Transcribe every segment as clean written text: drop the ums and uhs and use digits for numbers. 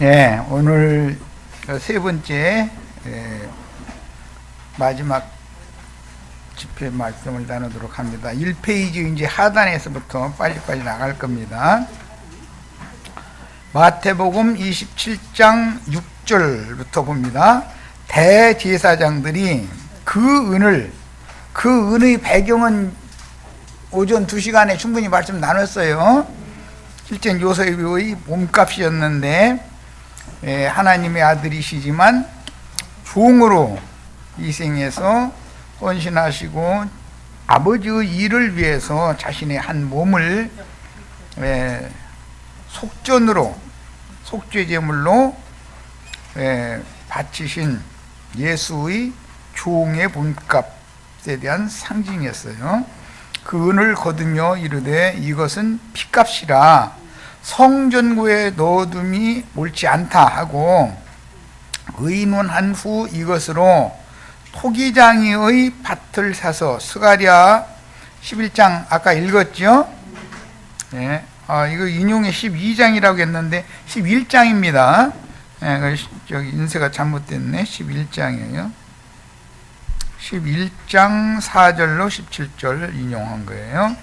예, 오늘 세 번째 마지막 집회 말씀을 나누도록 합니다. 1페이지 이제 하단에서부터 빨리빨리 나갈 겁니다. 마태복음 27장 6절부터 봅니다. 대제사장들이 그 은의 배경은 오전 2시간에 충분히 말씀 나눴어요. 실제 요셉의 몸값이었는데 하나님의 아들이시지만 종으로 희생해서 헌신하시고 아버지의 일을 위해서 자신의 한 몸을 속죄제물로 바치신 예수의 종의 몸값에 대한 상징이었어요. 그 은을 거두며 이르되 이것은 피값이라 성전구에 넣어둠이 옳지 않다 하고 의논한 후 이것으로 토기장이의 밭을 사서 스가랴 11장 아까 읽었죠? 예. 이거 인용의 12장이라고 했는데 11장입니다. 예, 저기 인쇄가 잘못됐네. 11장이에요. 11장 4절로 17절 인용한 거예요.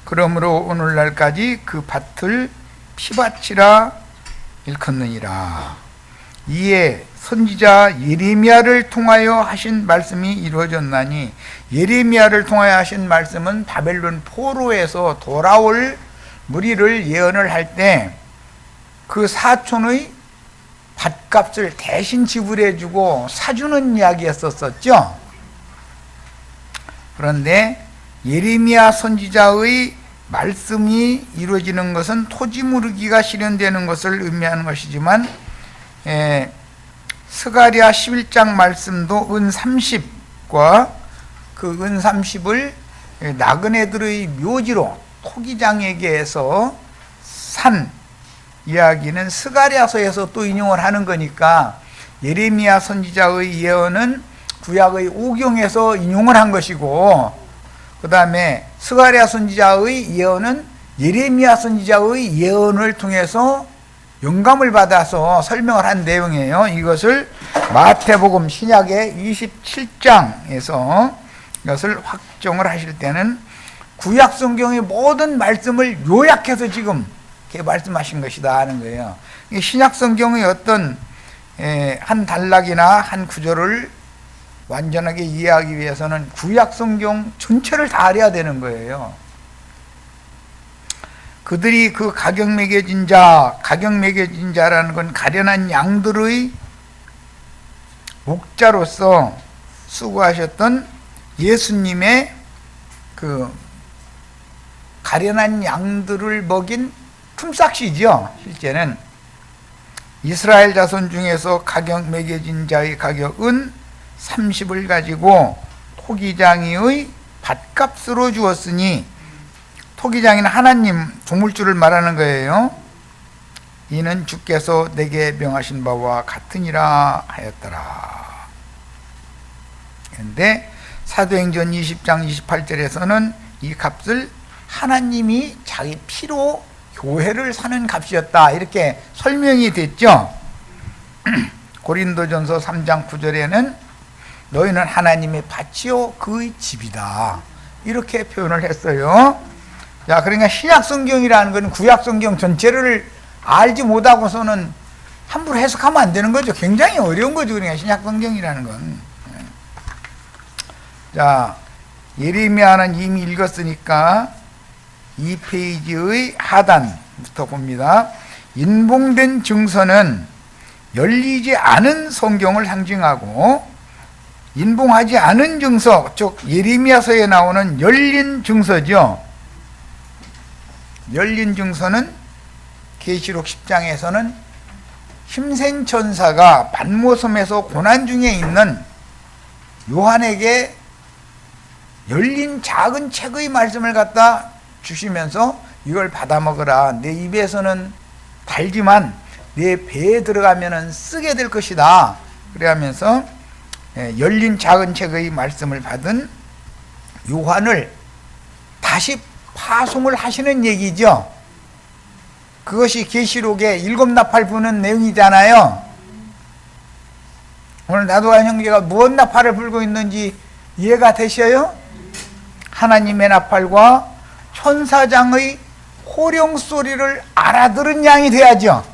그러므로 오늘날까지 그 밭을 피밭이라 일컫느니라. 이에 선지자 예레미야를 통하여 하신 말씀이 이루어졌나니, 예레미야를 통하여 하신 말씀은 바벨론 포로에서 돌아올 무리를 예언을 할 때 그 사촌의 밭값을 대신 지불해주고 사주는 이야기였었죠. 그런데 예레미야 선지자의 말씀이 이루어지는 것은 토지 무르기가 실현되는 것을 의미하는 것이지만 스가랴 11장 말씀도 은 30과 그 은 30을 나그네들의 묘지로 토기장에게서 산 이야기는 스가랴서에서 또 인용을 하는 거니까 예레미야 선지자의 예언은 구약의 오경에서 인용을 한 것이고, 그 다음에 스가랴 선지자의 예언은 예레미야 선지자의 예언을 통해서 영감을 받아서 설명을 한 내용이에요. 이것을 마태복음 신약의 27장에서 이것을 확정을 하실 때는 구약 성경의 모든 말씀을 요약해서 지금 이렇게 말씀하신 것이다 하는 거예요. 신약 성경의 어떤 한 단락이나 한 구절을 완전하게 이해하기 위해서는 구약 성경 전체를 다 알아야 되는 거예요. 그들이 그 가격 매겨진 자라는 건 가련한 양들의 목자로서 수고하셨던 예수님의 그 가련한 양들을 먹인 품삯이죠. 실제는 이스라엘 자손 중에서 가격 매겨진 자의 가격은 30을 가지고 토기장이의 밭값으로 주었으니, 토기장이는 하나님 조물주를 말하는 거예요. 이는 주께서 내게 명하신 바와 같으니라 하였더라. 그런데 사도행전 20장 28절에서는 이 값을 하나님이 자기 피로 교회를 사는 값이었다 이렇게 설명이 됐죠. 고린도전서 3장 9절에는 너희는 하나님의 밭이요 그의 집이다 이렇게 표현을 했어요. 자, 그러니까 신약 성경이라는 건 구약 성경 전체를 알지 못하고서는 함부로 해석하면 안 되는 거죠. 굉장히 어려운 거죠. 그러니까 신약 성경이라는 건. 자, 예레미야는 이미 읽었으니까 2페이지의 하단부터 봅니다. 인봉된 증서는 열리지 않은 성경을 상징하고, 인봉하지 않은 증서, 즉 예레미야서에 나오는 열린 증서죠. 열린 증서는 계시록 10장에서는 힘센 천사가 반모섬에서 고난 중에 있는 요한에게 열린 작은 책의 말씀을 갖다 주시면서 이걸 받아 먹으라. 내 입에서는 달지만 내 배에 들어가면은 쓰게 될 것이다. 그래 하면서 열린 작은 책의 말씀을 받은 요한을 다시 파송을 하시는 얘기죠. 그것이 계시록에 7나팔 부는 내용이잖아요. 오늘 나도한 형제가 무엇 나팔을 불고 있는지 이해가 되셔요? 하나님의 나팔과 천사장의 호령 소리를 알아들은 양이 돼야죠.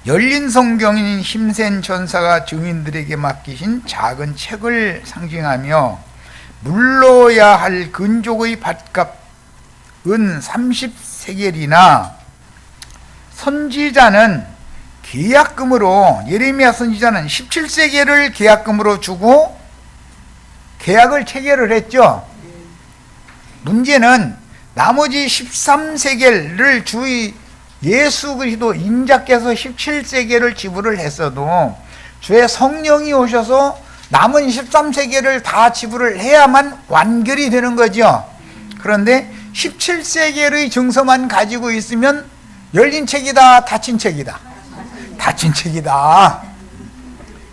열린 성경인 힘센 전사가 증인들에게 맡기신 작은 책을 상징하며 물러야 할 근족의 밭값 은 30세겔이나 선지자는 계약금으로, 예레미야 선지자는 17세겔을 계약금으로 주고 계약을 체결을 했죠. 문제는 나머지 13세겔을 주의 예수 그리스도 인자께서 17세겔을 지불을 했어도 주의 성령이 오셔서 남은 13세겔을 다 지불을 해야만 완결이 되는 거죠. 그런데 17세겔의 증서만 가지고 있으면 열린 책이다, 닫힌 책이다? 닫힌 책이다.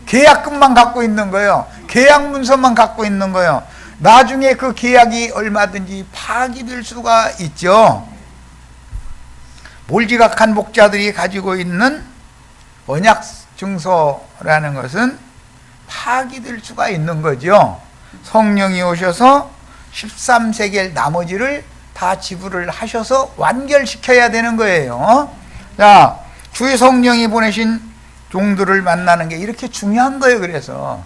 계약금만 갖고 있는 거예요. 계약 문서만 갖고 있는 거예요. 나중에 그 계약이 얼마든지 파기될 수가 있죠. 몰지각한 목자들이 가지고 있는 언약 증서라는 것은 파기될 수가 있는 거죠. 성령이 오셔서 13세겔 나머지를 다 지불을 하셔서 완결시켜야 되는 거예요. 자, 주의 성령이 보내신 종들을 만나는 게 이렇게 중요한 거예요. 그래서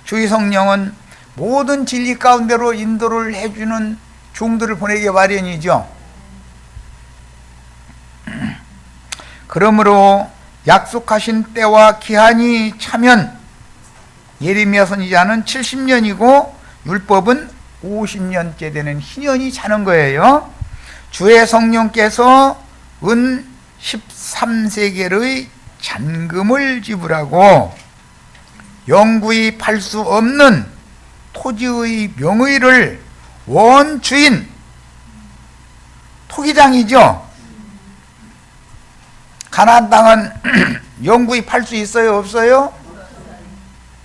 주의 성령은 모든 진리 가운데로 인도를 해주는 종들을 보내기 마련이죠. 그러므로 약속하신 때와 기한이 차면 예레미야 선지자는 70년이고 율법은 50년째 되는 희년이 차는 거예요. 주의 성령께서 은 13세겔의 잔금을 지불하고 영구히 팔 수 없는 토지의 명의를 원주인, 토기장이죠. 가나안 땅은 영구히 팔 수 있어요, 없어요?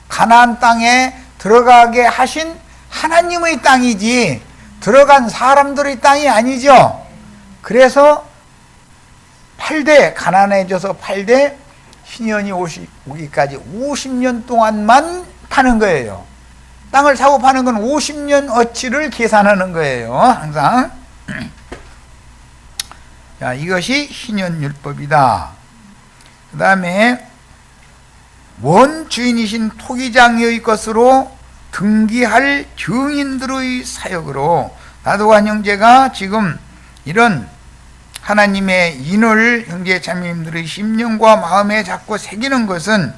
가나안 땅에 들어가게 하신 하나님의 땅이지 들어간 사람들의 땅이 아니죠. 그래서 팔되, 가난해져서 팔되 신년이 오기까지 50년 동안만 파는 거예요. 땅을 사고 파는 건 50년 어치를 계산하는 거예요. 항상. 자, 이것이 신년율법이다. 그 다음에 원주인이신 토기장의 것으로 등기할 증인들의 사역으로 나도한 형제가 지금 이런 하나님의 인을 형제 자매님들의 심령과 마음에 자꾸 새기는 것은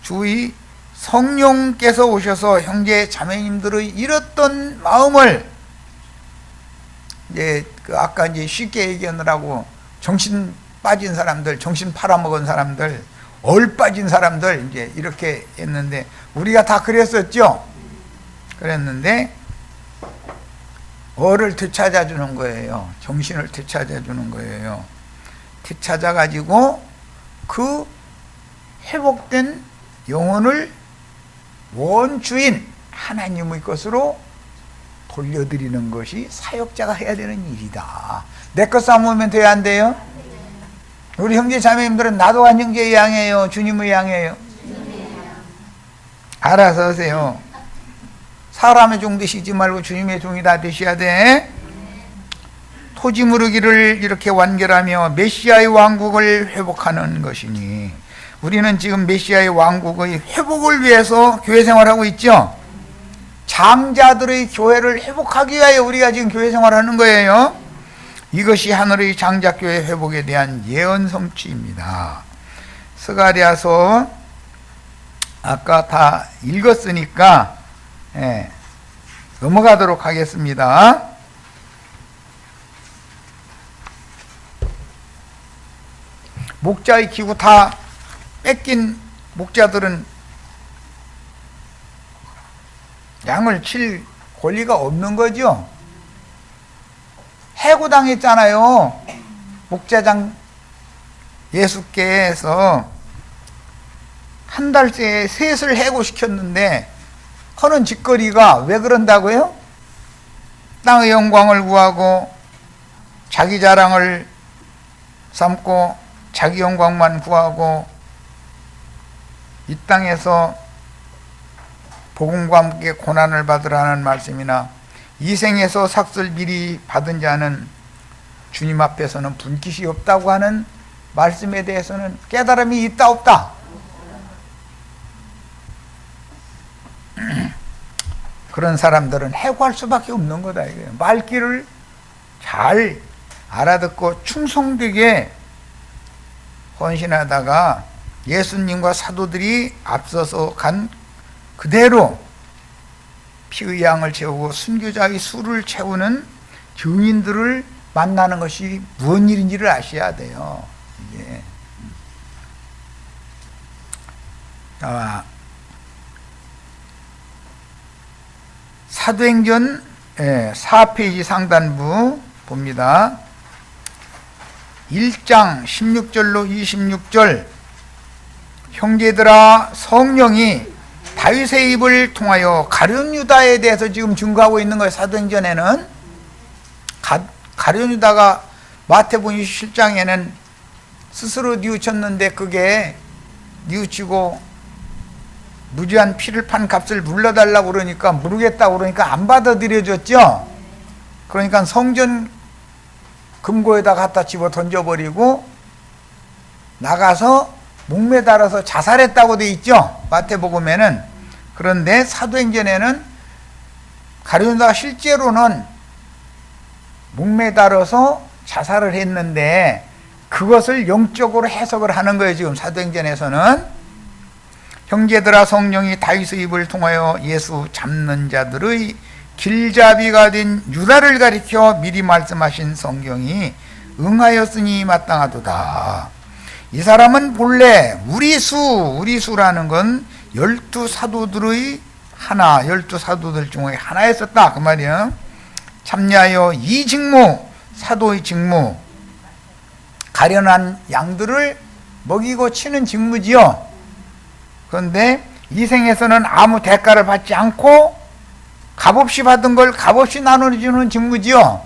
주의 성령께서 오셔서 형제 자매님들의 잃었던 마음을 이제 아까 이제 쉽게 얘기하느라고 정신 빠진 사람들, 정신 팔아먹은 사람들, 얼 빠진 사람들 이제 이렇게 했는데 우리가 다 그랬었죠. 그랬는데 얼을 되찾아 주는 거예요. 정신을 되찾아 주는 거예요. 되찾아 가지고 그 회복된 영혼을 원주인 하나님의 것으로 돌려드리는 것이 사역자가 해야 되는 일이다. 내 것 삼으면 돼야 안 돼요? 우리 형제 자매님들은 나도한 형제의 양이에요, 주님의 양이에요? 알아서 하세요. 사람의 종 되시지 말고 주님의 종이 다 되셔야 돼. 토지 무르기를 이렇게 완결하며 메시아의 왕국을 회복하는 것이니 우리는 지금 메시아의 왕국의 회복을 위해서 교회 생활하고 있죠. 장자들의 교회를 회복하기 위하여 우리가 지금 교회 생활하는 거예요. 이것이 하늘의 장자교회 회복에 대한 예언 성취입니다. 스가랴서 아까 다 읽었으니까 넘어가도록 하겠습니다. 목자의 기구 다 뺏긴 목자들은 양을 칠 권리가 없는 거죠. 해고당했잖아요. 목자장 예수께서 한 달째 셋을 해고시켰는데 하는 짓거리가 왜 그런다고요? 땅의 영광을 구하고 자기 자랑을 삼고 자기 영광만 구하고 이 땅에서 복음과 함께 고난을 받으라는 말씀이나 이 생에서 삭슬 미리 받은 자는 주님 앞에서는 분깃이 없다고 하는 말씀에 대해서는 깨달음이 있다 없다? 그런 사람들은 해고할 수밖에 없는 거다 이거예요. 말귀를 잘 알아듣고 충성되게 헌신하다가 예수님과 사도들이 앞서서 간 그대로 피의 양을 채우고 순교자의 수를 채우는 증인들을 만나는 것이 무슨 일인지를 아셔야 돼요. 이게. 사도행전 4페이지 상단부 봅니다. 1장 16절로 26절 형제들아 성령이 다윗의 입을 통하여 가룟 유다에 대해서 지금 증거하고 있는 거예요. 사도행전에는 가룟 유다가 마태복음 27장에는 스스로 뉘우쳤는데 그게 뉘우치고 무지한 피를 판 값을 물러달라고 그러니까 모르겠다고 그러니까 안 받아들여졌죠. 그러니까 성전 금고에다 갖다 집어 던져버리고 나가서 목매달아서 자살했다고 돼 있죠. 마태복음에는. 그런데 사도행전에는 가룟 유다가 실제로는 목매달아서 자살을 했는데 그것을 영적으로 해석을 하는 거예요. 지금 사도행전에서는. 형제들아 성령이 다윗의 입을 통하여 예수 잡는 자들의 길잡이가 된 유다를 가리켜 미리 말씀하신 성경이 응하였으니 마땅하도다. 이 사람은 본래 우리수라는 건 12사도들의 하나, 12사도들 중에 하나였었다 그 말이에요. 참여하여 이 직무, 사도의 직무, 가련한 양들을 먹이고 치는 직무지요. 그런데 이 생에서는 아무 대가를 받지 않고 값없이 받은 걸 값없이 나눠주는 직무지요.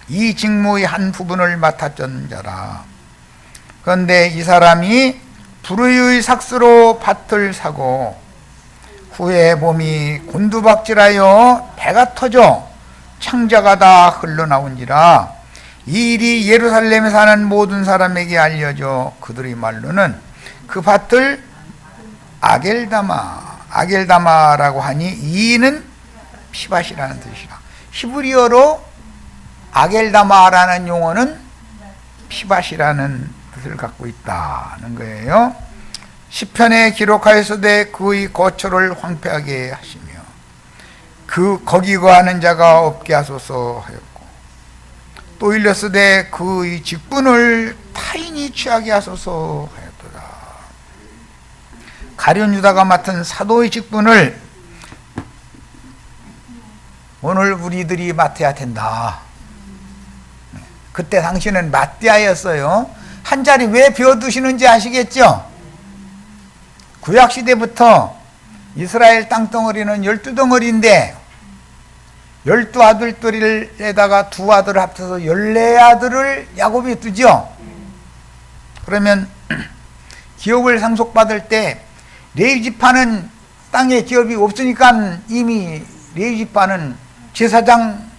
이 직무의 한 부분을 맡았던 자라. 그런데 이 사람이 불의의 삭스로 밭을 사고 후에 몸이 곤두박질하여 배가 터져 창자가 다 흘러나온지라. 이 일이 예루살렘에 사는 모든 사람에게 알려져 그들의 말로는 그 밭을 아겔다마라고 하니 이는 피밭이라는 뜻이라. 히브리어로 아겔다마라는 용어는 피밭이라는 뜻을 갖고 있다는 거예요. 시편에 기록하였으되 그의 거처를 황폐하게 하시며 거기 거하는 자가 없게 하소서 하였고 또 일렀으되 그의 직분을 타인이 취하게 하소서 하였도다. 가룟 유다가 맡은 사도의 직분을 오늘 우리들이 맡아야 된다. 그때 당시는 마띠아였어요. 한 자리 왜 비워두시는지 아시겠죠? 구약시대부터 이스라엘 땅덩어리는 12덩어리인데 12아들들에다가 2아들을 합쳐서 14아들을 야곱이 두죠. 그러면 기업을 상속받을 때 레위지파는 땅에 기업이 없으니까 이미 레위지파는 제사장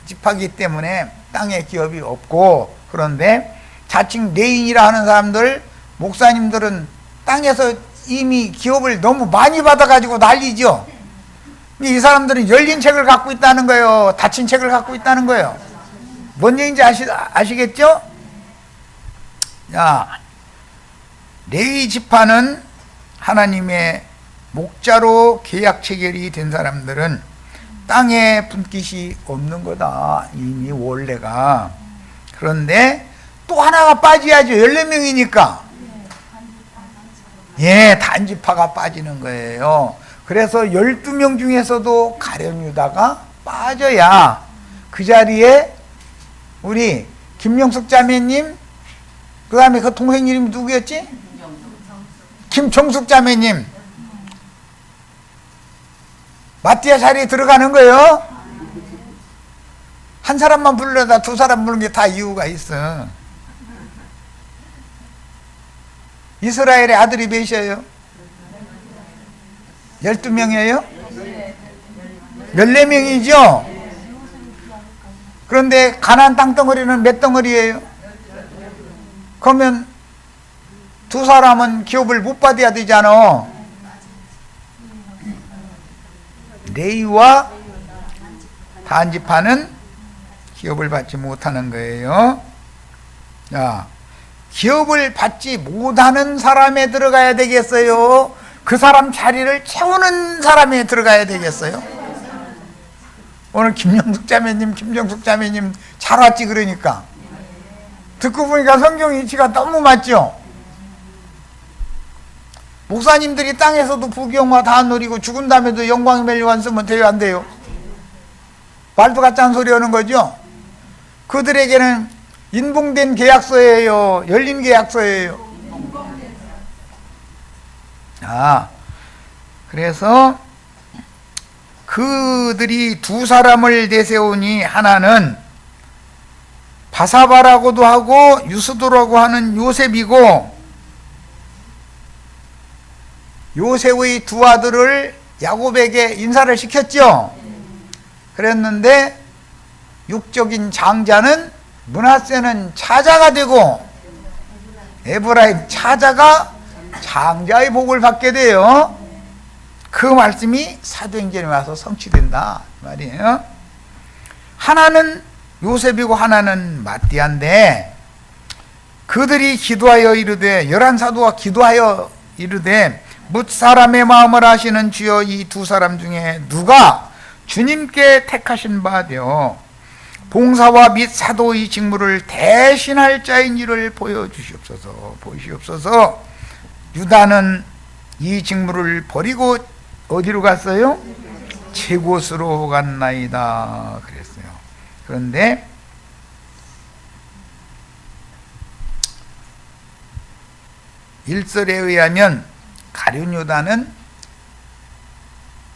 지파이기 때문에 땅에 기업이 없고, 그런데 자칭 레인이라 하는 사람들, 목사님들은 땅에서 이미 기업을 너무 많이 받아가지고 난리죠. 이 사람들은 열린 책을 갖고 있다는 거예요. 닫힌 책을 갖고 있다는 거예요. 뭔 얘기인지 아시겠죠? 야, 레위 지파는 하나님의 목자로 계약 체결이 된 사람들은 땅에 분깃이 없는 거다. 이미 원래가. 그런데 또 하나가 빠져야죠. 14명이니까. 예, 단지파가 빠지는 거예요. 그래서 12명 중에서도 가룟 유다가 빠져야 그 자리에 우리 김영숙 자매님, 그 다음에 그 동생 이름이 누구였지? 김정숙 자매님. 마띠아 자리에 들어가는 거예요. 한 사람만 부르려다 두 사람 부르는 게 다 이유가 있어. 이스라엘의 아들이 몇이에요? 12명이에요? 14명이죠? 그런데 가나안 땅덩어리는 몇 덩어리예요? 그러면 두 사람은 기업을 못 받아야 되잖아. 레위와 단지파는 기업을 받지 못하는 거예요. 자, 기업을 받지 못하는 사람에 들어가야 되겠어요? 그 사람 자리를 채우는 사람에 들어가야 되겠어요? 오늘 김영숙 자매님, 김정숙 자매님 잘 왔지 그러니까. 듣고 보니까 성경 이치가 너무 맞죠? 목사님들이 땅에서도 부귀영화 다 누리고 죽은 다음에도 영광이 멸류관 쓰면 돼요, 안 돼요? 말도 같지 않은 소리 하는 거죠? 그들에게는 인봉된 계약서예요, 열린 계약서예요. 그래서 그들이 두 사람을 내세우니 하나는 바사바라고도 하고 유스도라고 하는 요셉이고, 요셉의 두 아들을 야곱에게 인사를 시켰죠. 그랬는데 육적인 장자는 므낫세는 차자가 되고 에브라임 차자가 장자의 복을 받게 돼요. 그 말씀이 사도행전에 와서 성취된다 말이에요. 하나는 요셉이고 하나는 마띠아인데, 그들이 기도하여 이르되, 열한 사도가 기도하여 이르되, 뭇 사람의 마음을 아시는 주여 이 두 사람 중에 누가 주님께 택하신 바 되어 봉사와 및 사도의 직무를 대신할 자인 이를 보여주시옵소서. 유다는 이 직무를 버리고 어디로 갔어요? 제 곳으로 갔나이다 그랬어요. 그런데 일설에 의하면 가룟 유다는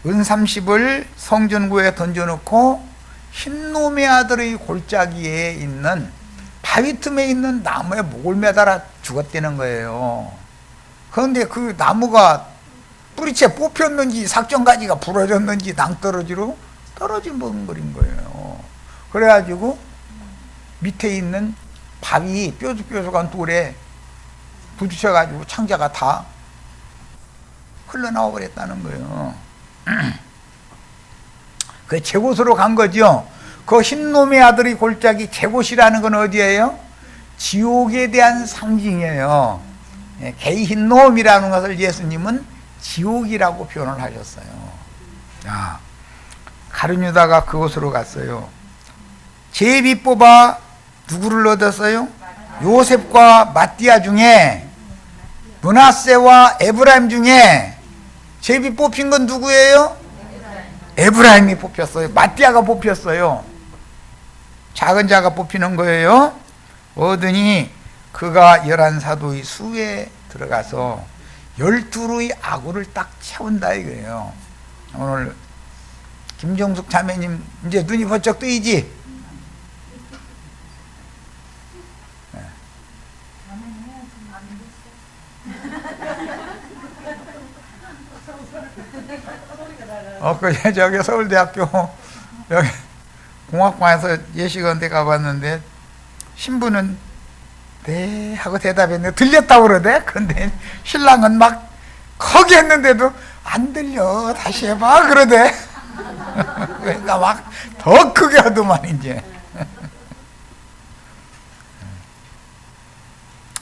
은 30을 성전구에 던져놓고 흰놈의 아들의 골짜기에 있는 바위 틈에 있는 나무에 목을 매달아 죽었다는 거예요. 그런데 그 나무가 뿌리채 뽑혔는지 삭정가지가 부러졌는지 낭떠러지로 떨어진 버린 거예요. 그래가지고 밑에 있는 바위 뾰족뾰족한 돌에 부딪혀가지고 창자가 다 흘러나와 버렸다는 거예요. 그 제곳으로 간 거죠. 그 흰놈의 아들의 골짜기 제곳이라는 건 어디예요? 지옥에 대한 상징이에요. 개이 흰놈이라는 것을 예수님은 지옥이라고 표현을 하셨어요. 가룟 유다가 그곳으로 갔어요. 제비 뽑아 누구를 얻었어요? 요셉과 마띠아 중에, 므낫세와 에브라임 중에 제비 뽑힌 건 누구예요? 에브라임이 뽑혔어요. 마띠아가 뽑혔어요. 작은 자가 뽑히는 거예요. 얻으니 그가 11사도의 수에 들어가서 12루의 아구를 딱 채운다 이거예요. 오늘 김정숙 자매님 이제 눈이 번쩍 뜨이지? 저기 서울대학교 여기 공학과에서 예식원대 가봤는데 신부는 네 하고 대답했는데 들렸다고 그러대. 그런데 신랑은 막 크게 했는데도 안 들려 다시 해봐 그러대. 그러니까 막 더 크게 하더만 이제.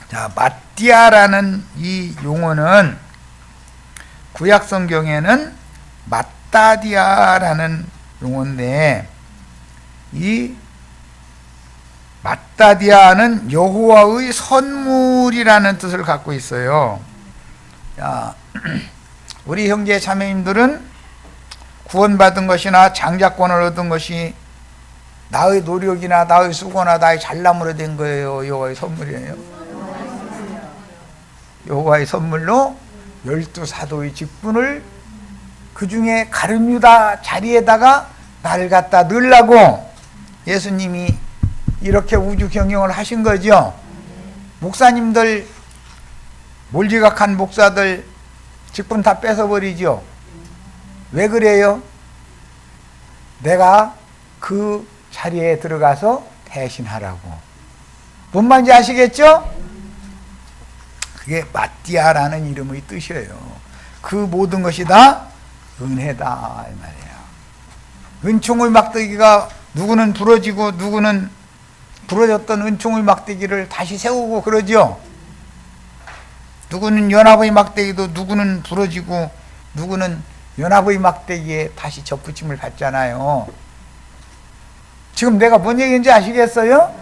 자, 마띠아라는 이 용어는 구약 성경에는 마따디아라는 용어인데, 이 마따디아는 여호와의 선물이라는 뜻을 갖고 있어요. 자, 우리 형제 자매님들은 구원받은 것이나 장자권을 얻은 것이 나의 노력이나 나의 수고나 나의 잘남으로 된 거예요? 여호와의 선물이에요? 여호와의 선물로 12사도의 직분을 그 중에 가룟유다 자리에다가 나를 갖다 넣으려고 예수님이 이렇게 우주 경영을 하신 거죠. 목사님들, 몰지각한 목사들 직분 다 뺏어버리죠. 왜 그래요? 내가 그 자리에 들어가서 대신하라고. 뭔 말인지 아시겠죠? 그게 마띠아라는 이름의 뜻이에요. 그 모든 것이 다 은혜다 이 말이에요. 은총의 막대기가 누구는 부러지고 누구는 부러졌던 은총의 막대기를 다시 세우고 그러죠. 누구는 연합의 막대기도 누구는 부러지고 누구는 연합의 막대기에 다시 접붙임을 받잖아요. 지금 내가 뭔 얘기인지 아시겠어요?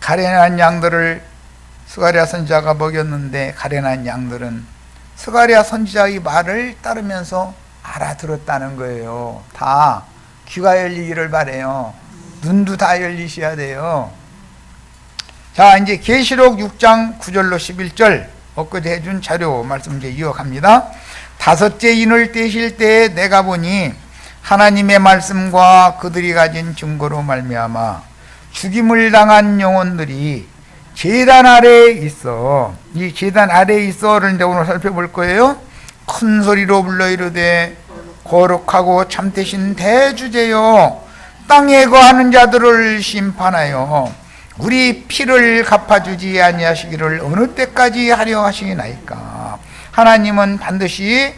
가련한 양들을 스가랴 선지자가 먹였는데 가련한 양들은 스가랴 선지자의 말을 따르면서 알아들었다는 거예요. 다 귀가 열리기를 바래요. 눈도 다 열리셔야 돼요. 자, 이제 계시록 6장 9절로 11절 엊그제 해준 자료 말씀 이제 이어갑니다. 다섯째 인을 떼실 때에 내가 보니 하나님의 말씀과 그들이 가진 증거로 말미암아 죽임을 당한 영혼들이 제단 아래에 있어. 이 제단 아래에 있어를 이제 오늘 살펴볼 거예요. 큰 소리로 불러 이르되 거룩하고 참되신 대주제여, 땅에 거하는 자들을 심판하여 우리 피를 갚아주지 아니하시기를 어느 때까지 하려 하시나이까. 하나님은 반드시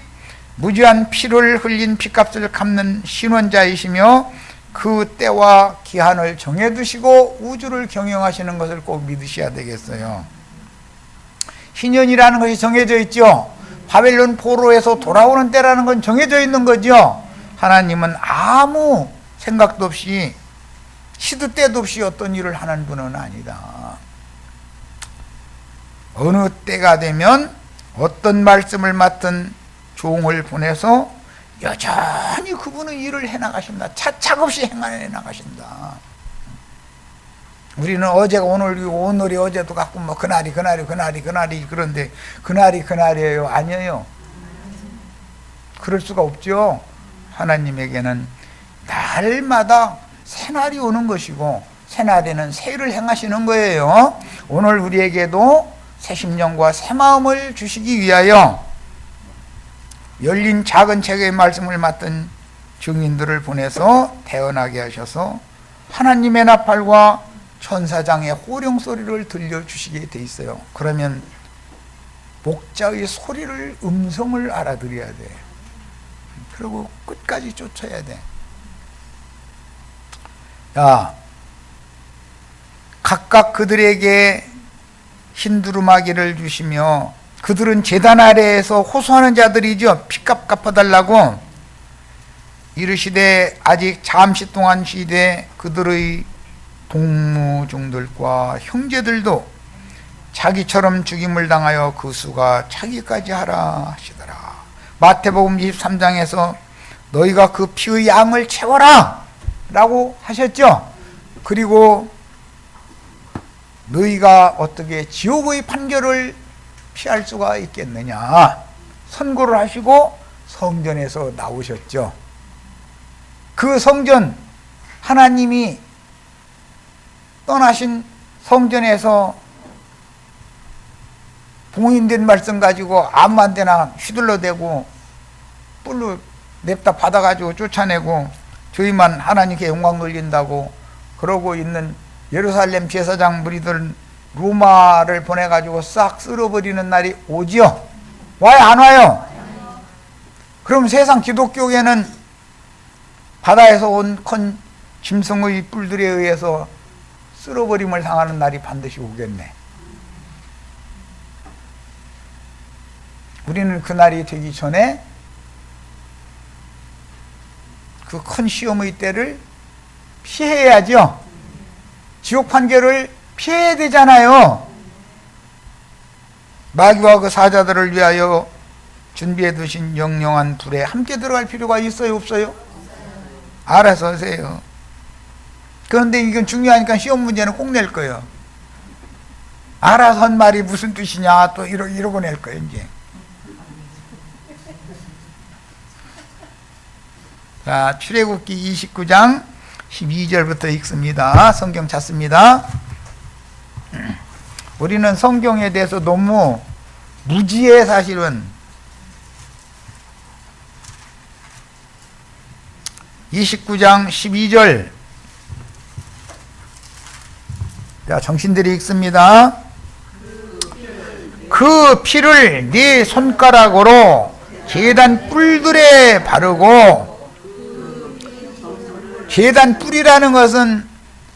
무지한 피를 흘린 피값을 갚는 신원자이시며 그 때와 기한을 정해두시고 우주를 경영하시는 것을 꼭 믿으셔야 되겠어요. 신년이라는 것이 정해져 있죠. 바벨론 포로에서 돌아오는 때라는 건 정해져 있는 거죠. 하나님은 아무 생각도 없이 시도 때도 없이 어떤 일을 하는 분은 아니다. 어느 때가 되면 어떤 말씀을 맡은 종을 보내서 여전히 그분은 일을 해나가십니다. 차착 없이 해나가신다. 우리는 어제가 오늘이고 오늘이 어제도 같고 뭐 그날이 그런데 그날이 그날이에요? 아니에요. 그럴 수가 없죠. 하나님에게는 날마다 새날이 오는 것이고 새날에는 새 일을 행하시는 거예요. 오늘 우리에게도 새 심령과 새 마음을 주시기 위하여 열린 작은 책의 말씀을 맡은 증인들을 보내서 태어나게 하셔서 하나님의 나팔과 천사장의 호령 소리를 들려주시게 돼 있어요. 그러면 목자의 소리를, 음성을 알아들어야 돼. 그리고 끝까지 쫓아야 돼. 야, 각각 그들에게 흰 두루마기를 주시며, 그들은 제단 아래에서 호소하는 자들이죠. 피값 갚아달라고. 이르시되 아직 잠시 동안 쉬되 그들의 동무종들과 형제들도 자기처럼 죽임을 당하여 그 수가 차기까지 하라 하시더라. 마태복음 23장에서 너희가 그 피의 양을 채워라 라고 하셨죠. 그리고 너희가 어떻게 지옥의 판결을 피할 수가 있겠느냐. 선고를 하시고 성전에서 나오셨죠. 그 성전, 하나님이 떠나신 성전에서 봉인된 말씀 가지고 아무한 데나 휘둘러대고 뿔로 냅다 받아가지고 쫓아내고 저희만 하나님께 영광 돌린다고 그러고 있는 예루살렘 제사장 무리들 로마를 보내가지고 싹 쓸어버리는 날이 오지요? 와요 안 와요? 그럼 세상 기독교계는 바다에서 온 큰 짐승의 뿔들에 의해서 쓸어버림을 당하는 날이 반드시 오겠네. 우리는 그 날이 되기 전에 그 큰 시험의 때를 피해야죠. 지옥 판결을 피해야 되잖아요. 마귀와 그 사자들을 위하여 준비해 두신 영영한 불에 함께 들어갈 필요가 있어요, 없어요? 알아서 하세요. 그런데 이건 중요하니까 시험 문제는 꼭 낼 거예요. 알아서 한 말이 무슨 뜻이냐 또 이러고 낼 거예요 이제. 자, 출애굽기 29장 12절부터 읽습니다. 성경 찾습니다. 우리는 성경에 대해서 너무 무지해 사실은. 29장 12절. 자, 정신들이 읽습니다. 그 피를 네 손가락으로 제단 뿔들에 바르고, 제단 뿔이라는 것은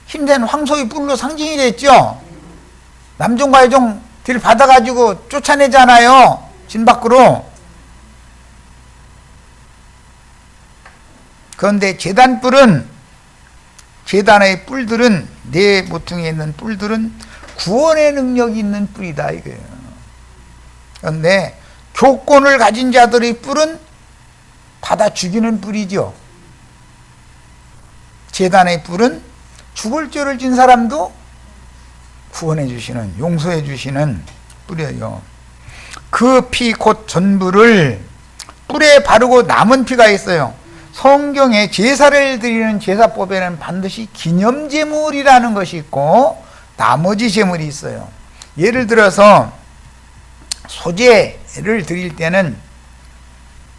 힘센 황소의 뿔로 상징이 됐죠. 남종과 여종 들 받아가지고 쫓아내잖아요, 진 밖으로. 그런데 제단 뿔은, 제단의 뿔들은, 내 모퉁이에 있는 뿔들은 구원의 능력이 있는 뿔이다 이거예요. 그런데 교권을 가진 자들의 뿔은 받아 죽이는 뿔이죠. 제단의 뿔은 죽을 죄를 진 사람도 구원해 주시는, 용서해 주시는 뿔이에요. 그 피 곧 전부를 뿔에 바르고 남은 피가 있어요. 성경에 제사를 드리는 제사법에는 반드시 기념제물이라는 것이 있고 나머지 제물이 있어요. 예를 들어서 소제를 드릴 때는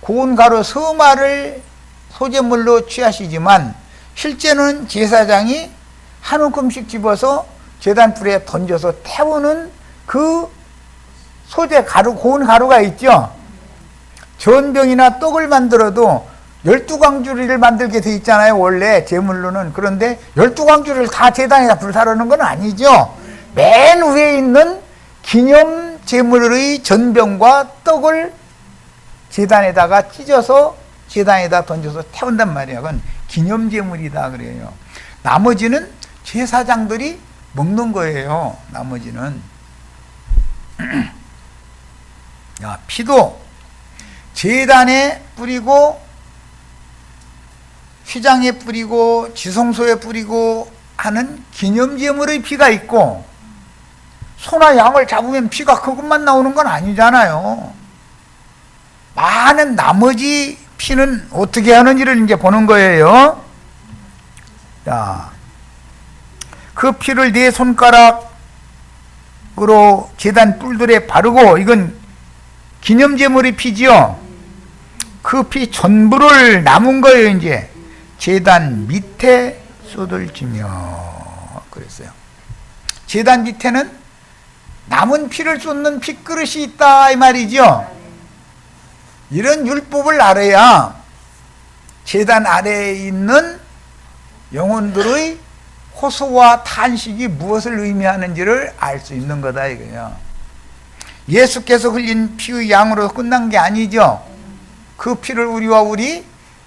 고운 가루 서마를 소제물로 취하시지만 실제는 제사장이 한 움큼씩 집어서 제단불에 던져서 태우는 그 소제 가루, 고운 가루가 있죠. 전병이나 떡을 만들어도 12광주리를 만들게 돼 있잖아요, 원래 제물로는. 그런데 12광주리를 다 제단에다 불사르는 건 아니죠. 맨 위에 있는 기념 제물의 전병과 떡을 제단에다가 찢어서 제단에다 던져서 태운단 말이에요. 그건 기념 제물이다 그래요. 나머지는 제사장들이 먹는 거예요. 나머지는. 야, 피도 제단에 뿌리고 휘장에 뿌리고 지성소에 뿌리고 하는 기념제물의 피가 있고, 소나 양을 잡으면 피가 그것만 나오는 건 아니잖아요. 많은 나머지 피는 어떻게 하는지를 이제 보는 거예요. 자, 그 피를 네 손가락으로 제단 뿔들에 바르고, 이건 기념제물의 피지요. 그 피 전부를 남은 거예요. 이제 제단 밑에 쏟을지며 그랬어요. 제단 밑에는 남은 피를 쏟는 핏그릇이 있다 이 말이죠. 이런 율법을 알아야 제단 아래에 있는 영혼들의 호소와 탄식이 무엇을 의미하는지를 알 수 있는 거다 이거예요. 예수께서 흘린 피의 양으로 끝난 게 아니죠. 그 피를 우리와 우리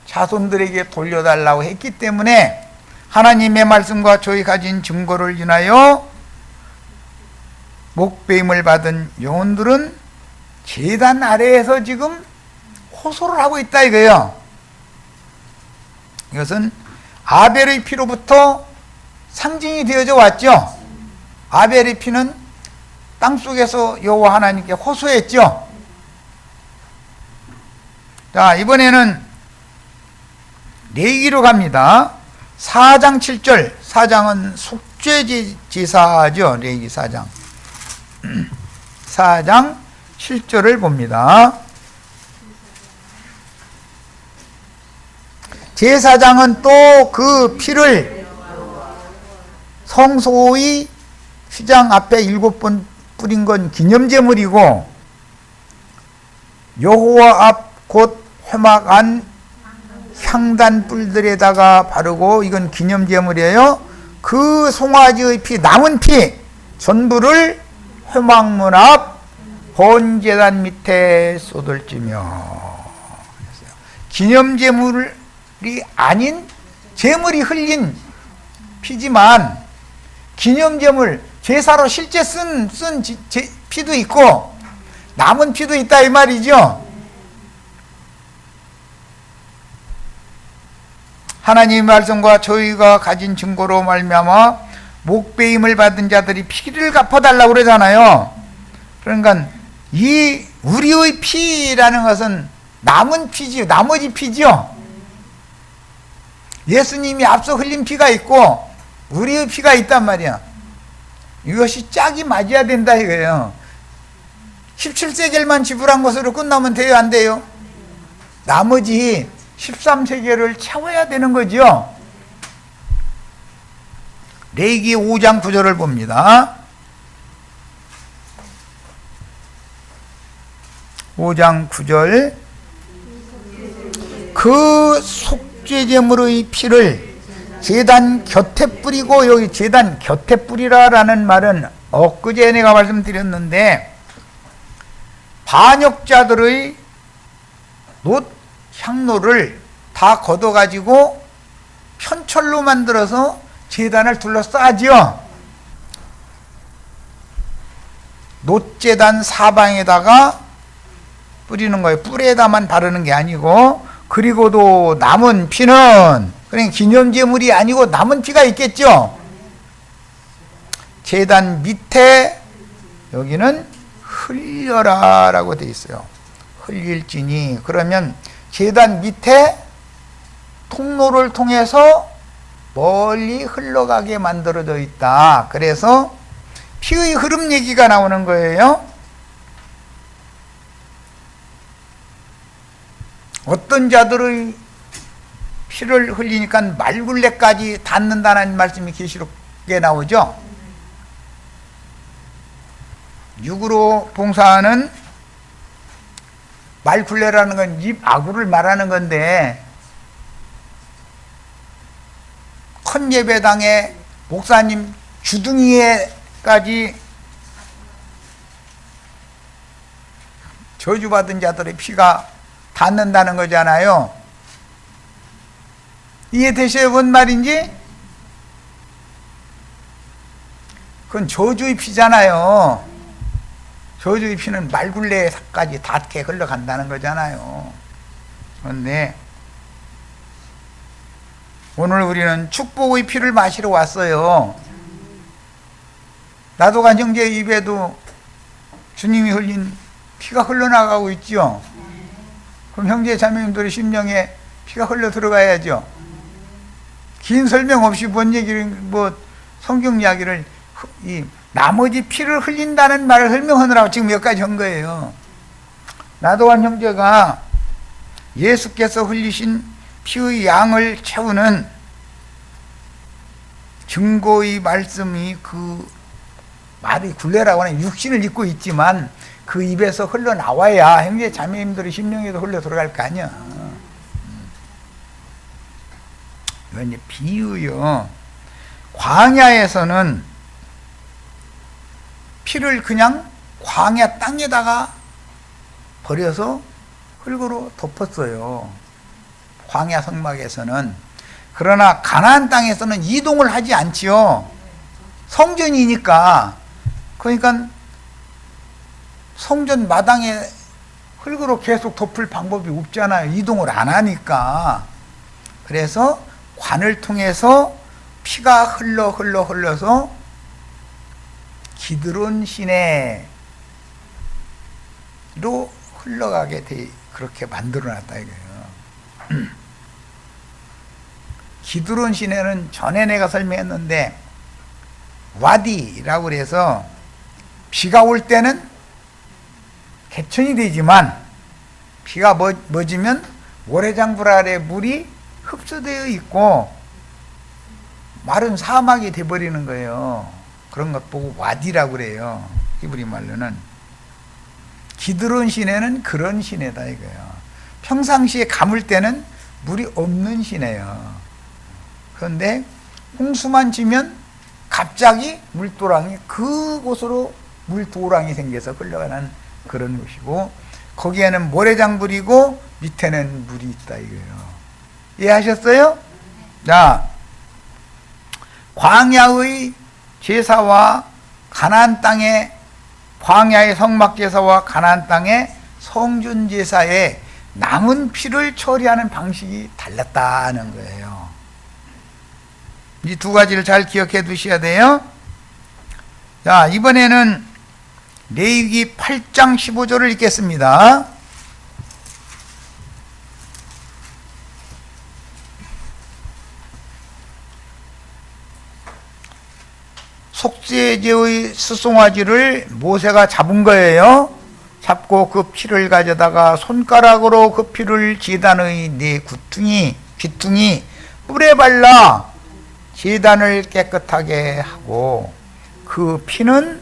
자손들에게 돌려달라고 했기 때문에 하나님의 말씀과 저희 가진 증거를 인하여 목배임을 받은 영혼들은 제단 아래에서 지금 호소를 하고 있다 이거예요. 이것은 아벨의 피로부터 상징이 되어져 왔죠. 아벨의 피는 땅속에서 여호와 하나님께 호소했죠. 자, 이번에는 레위기로 갑니다. 4장 7절. 4장은 속죄제사죠. 레위기 4장. 4장 7절을 봅니다. 제사장은 또 그 피를 성소의 휘장 앞에 7번 뿌린 건 기념제물이고, 여호와 앞 곧 회막 안 향단 뿔들에다가 바르고, 이건 기념제물이에요. 그 송아지의 피, 남은 피 전부를 회막문 앞 번제단 밑에 쏟을지며. 기념제물이 아닌 제물이 흘린 피지만, 기념제물, 제사로 실제 쓴 피도 있고 남은 피도 있다 이 말이죠. 하나님의 말씀과 저희가 가진 증거로 말미암아 목배임을 받은 자들이 피를 갚아달라고 그러잖아요. 그러니까 이 우리의 피라는 것은 남은 피지요. 나머지 피지요. 예수님이 앞서 흘린 피가 있고 우리의 피가 있단 말이야. 이것이 짝이 맞아야 된다 이거예요. 17세겔만 지불한 것으로 끝나면 돼요, 안 돼요? 나머지 13세겔을 채워야 되는 거죠. 레위기 5장 9절을 봅니다. 5장 9절. 그 속죄제물의 피를 제단 곁에 뿌리고, 여기 제단 곁에 뿌리라라는 말은 엊그제 내가 말씀드렸는데, 반역자들의 놋 향로를 다 걷어가지고 편철로 만들어서 제단을 둘러싸지요. 놋제단 사방에다가 뿌리는 거예요. 뿔에다만 바르는 게 아니고. 그리고도 남은 피는, 그러니까 기념제물이 아니고 남은 피가 있겠죠. 제단 밑에 여기는 흘려라 라고 되어 있어요. 흘릴지니. 그러면 제단 밑에 통로를 통해서 멀리 흘러가게 만들어져 있다. 그래서 피의 흐름 얘기가 나오는 거예요. 어떤 자들의 피를 흘리니까 말굴레까지 닿는다는 말씀이 계시록에 나오죠. 육으로 봉사하는 말굴레라는 건 입 아구를 말하는 건데, 큰 예배당에 목사님 주둥이에까지 저주받은 자들의 피가 닿는다는 거잖아요. 이해되셔요? 뭔 말인지? 그건 저주의 피잖아요. 저주의 피는 말굴레까지 닿게 흘러간다는 거잖아요. 그런데 오늘 우리는 축복의 피를 마시러 왔어요. 나도간 형제의 입에도 주님이 흘린 피가 흘러나가고 있죠. 그럼 형제 자매님들의 심령에 피가 흘러 들어가야죠. 긴 설명 없이 뭔 얘기를, 성경 이야기를, 이 나머지 피를 흘린다는 말을 설명하느라고 지금 여기까지 한 거예요. 나도한 형제가 예수께서 흘리신 피의 양을 채우는 증거의 말씀이, 그 말이 굴레라고 하는 육신을 입고 있지만 그 입에서 흘러나와야 형제 자매님들의 심령에도 흘러 들어갈 거 아니야. 이건 이제 비유요. 광야에서는 피를 그냥 광야 땅에다가 버려서 흙으로 덮었어요. 광야 성막에서는. 그러나 가나안 땅에서는 이동을 하지 않지요. 성전이니까. 그러니까 성전 마당에 흙으로 계속 덮을 방법이 없잖아요. 이동을 안 하니까. 그래서 관을 통해서 피가 흘러서 기드론 시내로 흘러가게 그렇게 만들어놨다 이거예요. 기드론 시내는 전에 내가 설명했는데 와디라고 그래서 비가 올 때는 개천이 되지만 비가 멎으면 모래장불 아래 물이 흡수되어 있고 마른 사막이 돼버리는 거예요. 그런 것 보고 와디라고 그래요. 히브리 말로는. 기드론 시내는 그런 시내다 이거예요. 평상시에 가물 때는 물이 없는 시내예요. 그런데 홍수만 지면 갑자기 물도랑이, 그곳으로 물도랑이 생겨서 흘러가는 그런 곳이고, 거기에는 모래장불이고 밑에는 물이 있다 이거예요. 이해하셨어요? 자, 광야의 제사와 가나안 땅의, 광야의 성막 제사와 가나안 땅의 성전 제사에 남은 피를 처리하는 방식이 달랐다는 거예요. 이 두 가지를 잘 기억해 두셔야 돼요. 자, 이번에는 레위기 8장 15절을 읽겠습니다. 속죄제의 수송아지를 모세가 잡은 거예요. 잡고 그 피를 가져다가 손가락으로 그 피를 제단의 네 귀퉁이 뿔에 발라 제단을 깨끗하게 하고 그 피는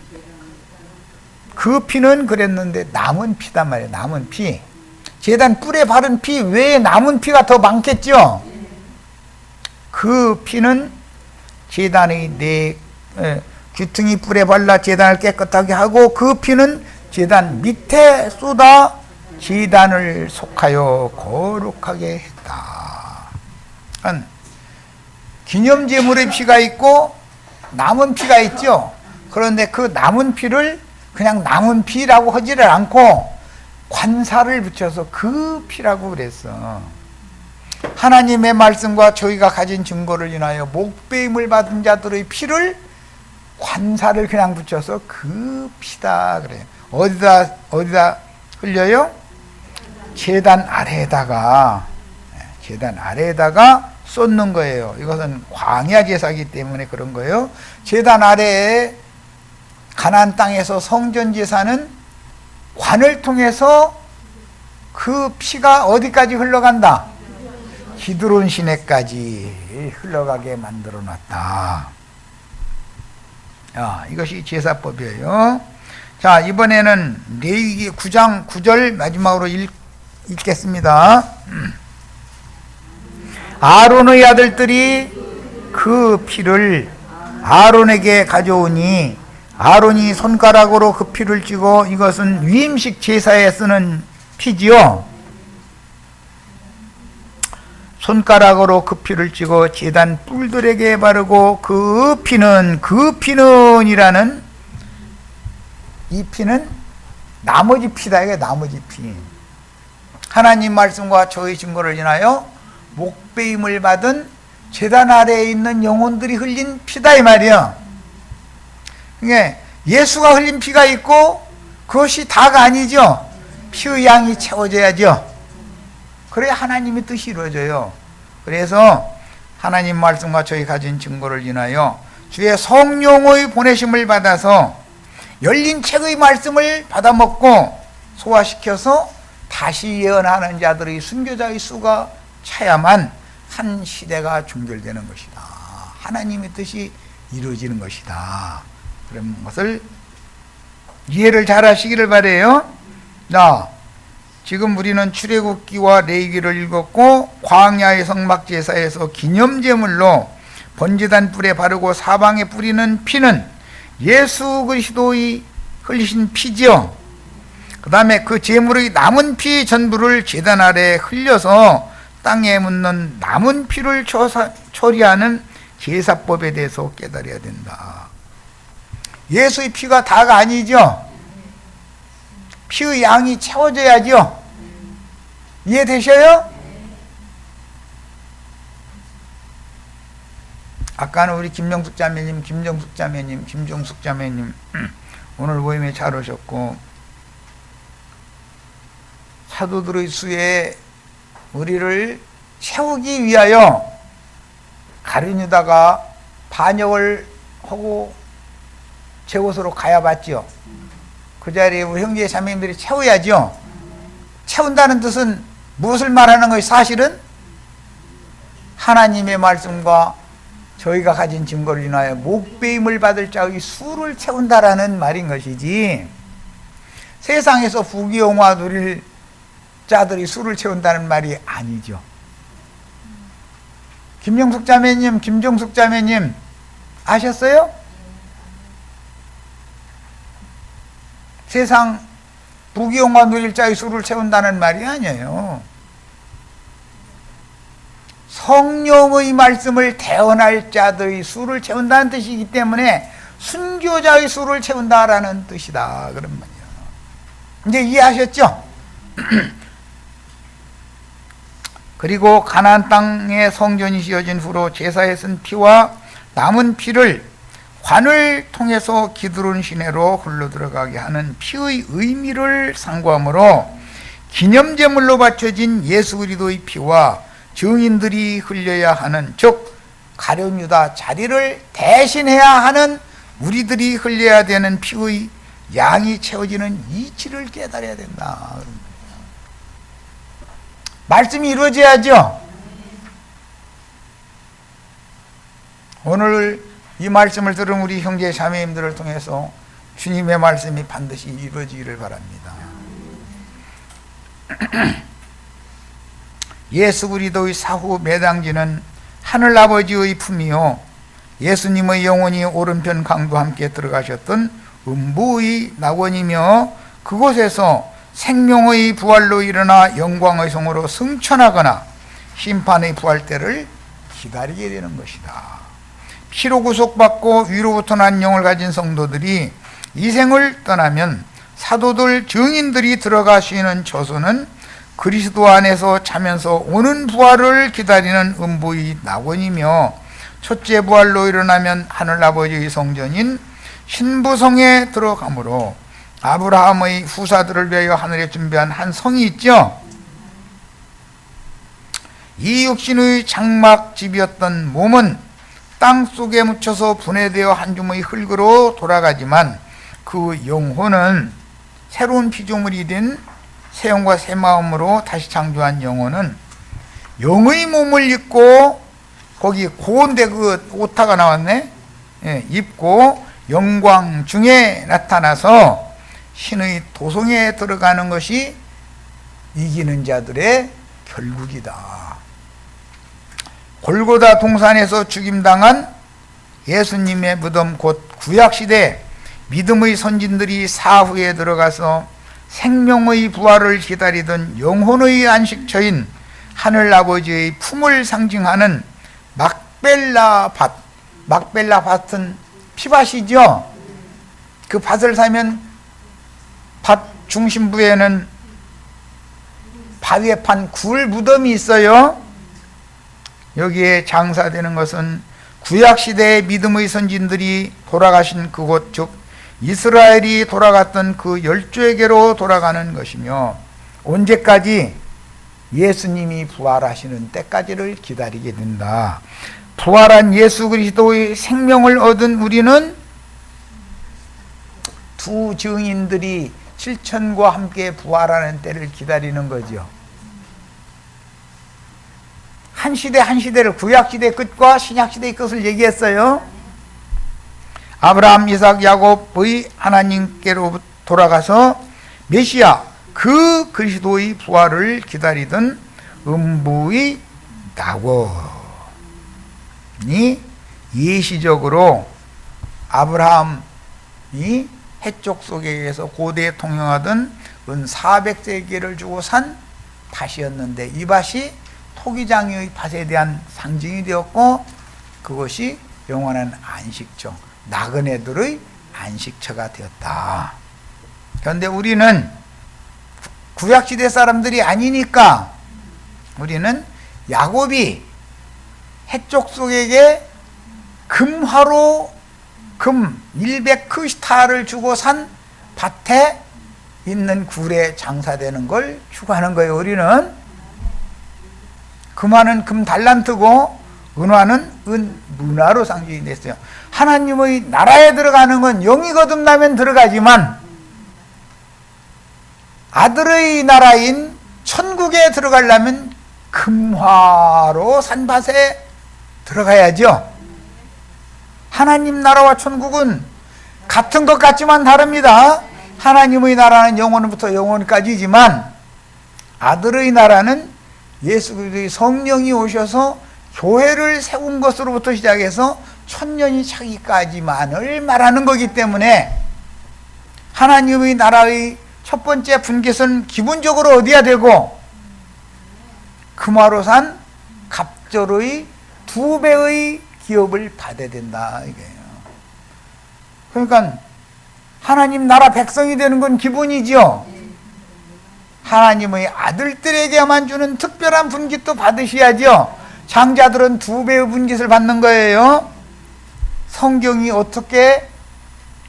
그랬는데 남은 피단 말이에요. 남은 피. 제단 뿔에 바른 피 외에 남은 피가 더 많겠죠. 그 피는 제단의 네 귀퉁이 뿔에 발라 제단을 깨끗하게 하고 그 피는 제단 밑에 쏟아 제단을 속하여 거룩하게 했다. 기념제물의 피가 있고 남은 피가 있죠. 그런데 그 남은 피를 그냥 남은 피라고 하지를 않고 관사를 붙여서 그 피라고 그랬어. 하나님의 말씀과 저희가 가진 증거를 인하여 목배임을 받은 자들의 피를 관사를 그냥 붙여서 그 피다 그래요. 어디다 흘려요? 제단 아래에다가 쏟는 거예요. 이것은 광야 제사이기 때문에 그런 거예요. 제단 아래에 가나안 땅에서 성전 제사는 관을 통해서 그 피가 어디까지 흘러간다? 기드론 시내까지 흘러가게 만들어 놨다. 이것이 제사법이에요. 자, 이번에는 레위기 9장 9절 마지막으로 읽겠습니다. 아론의 아들들이 그 피를 아론에게 가져오니 아론이 손가락으로 그 피를 찌고, 이것은 위임식 제사에 쓰는 피지요. 손가락으로 그 피를 찌고 제단 뿔들에게 바르고 그 피는 이라는 이 피는 나머지 피다. 이게 나머지 피. 하나님 말씀과 저의 증거를 인하여 목배임을 받은 제단 아래에 있는 영혼들이 흘린 피다 이 말이야. 그러니까 예수가 흘린 피가 있고 그것이 다가 아니죠. 피의 양이 채워져야죠. 그래야 하나님의 뜻이 이루어져요. 그래서 하나님 말씀과 저희 가진 증거를 인하여 주의 성령의 보내심을 받아서 열린 책의 말씀을 받아먹고 소화시켜서 다시 예언하는 자들의 순교자의 수가 차야만 한 시대가 종결되는 것이다. 하나님의 뜻이 이루어지는 것이다. 그런 것을 이해를 잘 하시기를 바라요. 자, 지금 우리는 출애굽기와 레위기를 읽었고, 광야의 성막제사에서 기념제물로 번제단 뿔에 바르고 사방에 뿌리는 피는 예수 그리스도의 흘리신 피지요. 그 다음에 그 제물의 남은 피 전부를 제단 아래에 흘려서 땅에 묻는 남은 피를 처리하는 제사법에 대해서 깨달아야 된다. 예수의 피가 다가 아니죠. 피의 양이 채워져야죠. 이해되셔요? 아까는 우리 김정숙 자매님 오늘 모임에 잘 오셨고, 사도들의 수에 우리를 채우기 위하여 가룟 유다가 반역을 하고 제 곳으로 가야봤죠. 그 자리에 우리 형제 자매님들이 채워야죠. 채운다는 뜻은 무엇을 말하는 것이 사실은 하나님의 말씀과 저희가 가진 증거를 인하여 목배임을 받을 자의 수를 채운다라는 말인 것이지, 세상에서 부귀영화 누릴 자들이 수를 채운다는 말이 아니죠. 김정숙 자매님 아셨어요? 세상 부귀영화 누릴 자의 수를 채운다는 말이 아니에요. 성령의 말씀을 대언할 자들의 수를 채운다는 뜻이기 때문에 순교자의 수를 채운다라는 뜻이다, 그런 말이에요. 이제 이해하셨죠? 그리고 가나안 땅에 성전이 지어진 후로 제사에 쓴 피와 남은 피를 관을 통해서 기드론 시내로 흘러들어가게 하는 피의 의미를 상고하므로 기념제물로 바쳐진 예수 그리스도의 피와 증인들이 흘려야 하는, 즉 가룟 유다 자리를 대신해야 하는 우리들이 흘려야 되는 피의 양이 채워지는 이치를 깨달아야 된다. 말씀이 이루어져야죠. 오늘 이 말씀을 들은 우리 형제 자매님들을 통해서 주님의 말씀이 반드시 이루어지기를 바랍니다. 예수 그리스도의 사후 매당지는 하늘아버지의 품이요 예수님의 영혼이 오른편 강도 함께 들어가셨던 음부의 낙원이며, 그곳에서 생명의 부활로 일어나 영광의 성으로 승천하거나 심판의 부활 때를 기다리게 되는 것이다. 피로 구속받고 위로부터 난 영을 가진 성도들이 이 생을 떠나면 사도들, 증인들이 들어가시는 처소는 그리스도 안에서 자면서 오는 부활을 기다리는 음부의 낙원이며, 첫째 부활로 일어나면 하늘아버지의 성전인 신부성에 들어가므로 아브라함의 후사들을 위하여 하늘에 준비한 한 성이 있죠. 이 육신의 장막집이었던 몸은 땅 속에 묻혀서 분해되어 한 줌의 흙으로 돌아가지만, 그 영혼은 새로운 피조물이 된 새 영과 새 마음으로 다시 창조한 영혼은 영의 몸을 입고, 거기 고운데 그 오타가 나왔네. 입고 영광 중에 나타나서 신의 도성에 들어가는 것이 이기는 자들의 결국이다. 골고다 동산에서 죽임당한 예수님의 무덤, 곧 구약시대 믿음의 선진들이 사후에 들어가서 생명의 부활을 기다리던 영혼의 안식처인 하늘아버지의 품을 상징하는 막벨라 밭, 막벨라 밭은 피밭이죠. 그 밭을 사면 밭 중심부에는 바위에 판 굴 무덤이 있어요. 여기에 장사되는 것은 구약시대의 믿음의 선진들이 돌아가신 그곳, 즉 이스라엘이 돌아갔던 그 열조에게로 돌아가는 것이며, 언제까지? 예수님이 부활하시는 때까지를 기다리게 된다. 부활한 예수 그리스도의 생명을 얻은 우리는 두 증인들이 실천과 함께 부활하는 때를 기다리는 거죠. 한 시대 한 시대를, 구약시대의 끝과 신약시대의 끝을 얘기했어요. 아브라함, 이삭, 야곱의 하나님께로 돌아가서 메시아, 그 그리스도의 부활을 기다리던 음부의 낙원이 예시적으로 아브라함이 해쪽 속에서 고대에 통용하던 은 400세기를 주고 산 밭이었는데, 이 밭이 토기장의 밭에 대한 상징이 되었고, 그것이 영원한 안식처, 나그네들의 안식처가 되었다. 그런데 우리는 구약시대 사람들이 아니니까 우리는 야곱이 해쪽 속에게 금화로 금 100크시타를 주고 산 밭에 있는 굴에 장사되는 걸 추구하는 거예요. 우리는 금화는 금 달란트고 은화는 은 문화로 상징이 됐어요. 하나님의 나라에 들어가는 건 영이 거듭나면 들어가지만, 아들의 나라인 천국에 들어가려면 금화로 산 밭에 들어가야죠. 하나님 나라와 천국은 같은 것 같지만 다릅니다. 하나님의 나라는 영원부터 영원까지지만, 아들의 나라는 예수 그리스도의 성령이 오셔서 교회를 세운 것으로부터 시작해서 천년이 차기까지만을 말하는 거기 때문에, 하나님의 나라의 첫 번째 분깃은 기본적으로 어디야 되고, 금화로 산 갑절의 2배의 기업을 받아야 된다 이거예요. 그러니까 하나님 나라 백성이 되는 건 기본이죠. 하나님의 아들들에게만 주는 특별한 분깃도 받으셔야죠. 장자들은 2배의 분깃을 받는 거예요. 성경이 어떻게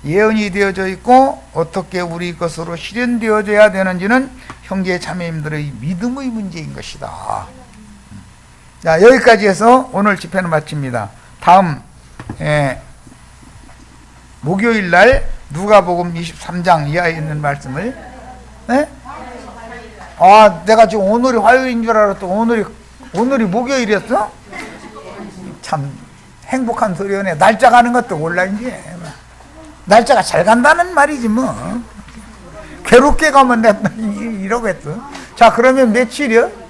예언이 되어져 있고 어떻게 우리 것으로 실현되어져야 되는지는 형제 자매님들의 믿음의 문제인 것이다. 자, 여기까지 해서 오늘 집회는 마칩니다. 다음 목요일 날 누가복음 23장 이하에 있는 말씀을 내가 지금 오늘이 화요일인 줄 알았더니 오늘이 목요일이었어? 참 행복한 소리네. 날짜 가는 것도 몰라 이제. 날짜가 잘 간다는 말이지 뭐. 괴롭게 가면 내가 이러고 했어. 자, 그러면 며칠이요?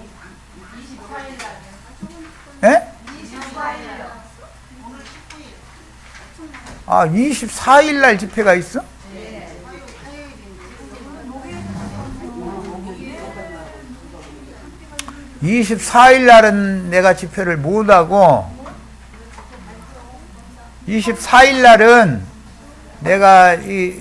24일 날 집회가 있어? 네. 24일 날은 내가 집회를 못하고 24일 날은 내가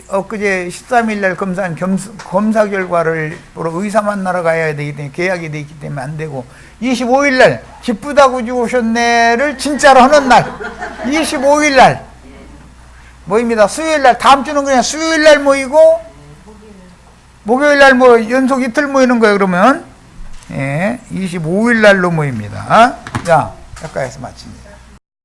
엊그제 13일 날 검사 결과를 보러 의사 만나러 가야 되기 때문에 계약이 돼 있기 때문에 안 되고 25일 날 기쁘다고 죽으셨네를 진짜로 하는 날 25일 날 모입니다. 수요일 날 다음 주는 그냥 수요일 날 모이고 목요일 날 연속 이틀 모이는 거예요. 그러면 25일 날로 모입니다. 자, 여기까지 해서 마칩니다.